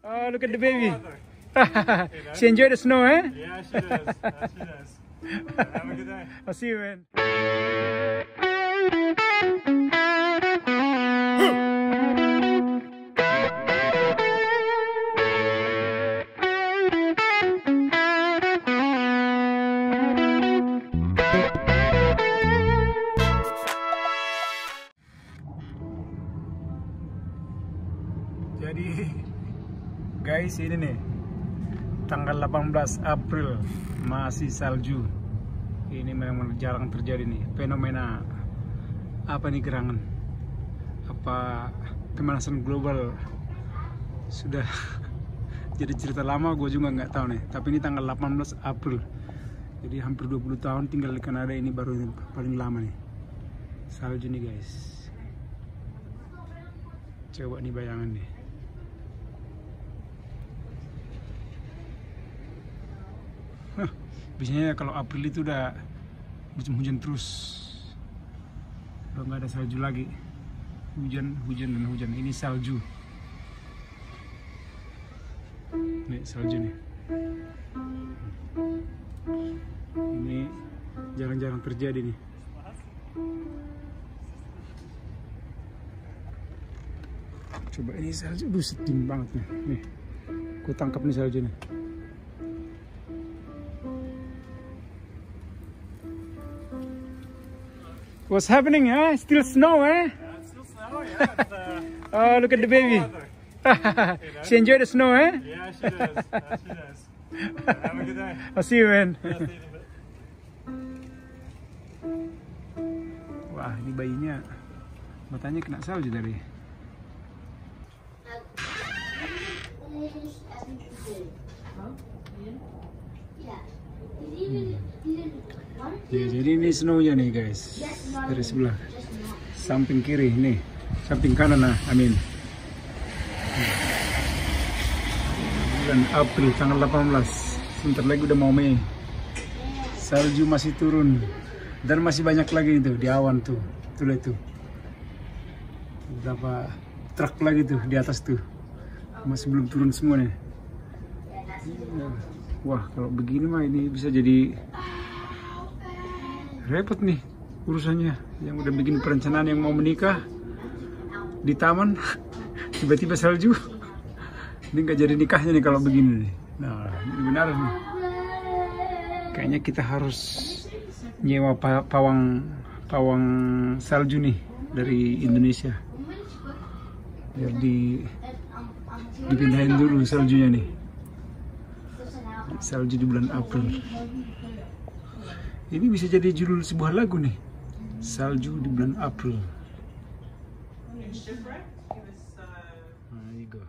Oh, look at the baby. She enjoyed the snow, eh? Yeah, she does. She does. Have a good day. I'll see you, man. Jadi guys, ini nih tanggal 18 April masih salju. Ini memang jarang terjadi nih fenomena apa nih, gerangan apa pemanasan global. Sudah jadi cerita lama, gue juga nggak tahu nih, tapi ini tanggal 18 April, jadi hampir 20 tahun tinggal di Kanada, ini baru ini paling lama nih salju nih guys. Coba nih bayangan nih. Biasanya kalau April itu udah musim hujan terus, udah nggak ada salju lagi, hujan dan hujan. Ini salju, nih salju nih. Ini jarang-jarang terjadi nih. Coba ini salju, sedih banget nih. Nih, aku tangkap nih salju nih. What's happening, huh? Still snow, eh? Yeah, it's still snow. Yeah. Oh, look at the baby. She enjoyed the snow, eh? Yeah, she does. She does. Have a good day. I'll see you, man. Yeah, see you in a bit. Wah, ini bayinya matanya kena salju tadi. Ya, jadi ini snownya nih guys, dari sebelah samping kiri nih, samping kanan nah, amin. Bulan April tanggal 18, sebentar lagi udah mau Mei. Salju masih turun dan masih banyak lagi itu di awan tuh, itu beberapa truk lagi tuh di atas tuh, masih belum turun semua nih. Wah, kalau begini mah ini bisa jadi repot nih urusannya. Yang udah bikin perencanaan yang mau menikah di taman, tiba-tiba salju. Ini nggak jadi nikahnya nih kalau begini nih. Nah, ini benar nih. Kayaknya kita harus nyewa pawang salju nih dari Indonesia, biar dipindahin dulu saljunya nih. Salju di bulan April. Ini bisa jadi judul sebuah lagu nih, salju di bulan April. Nah, you go.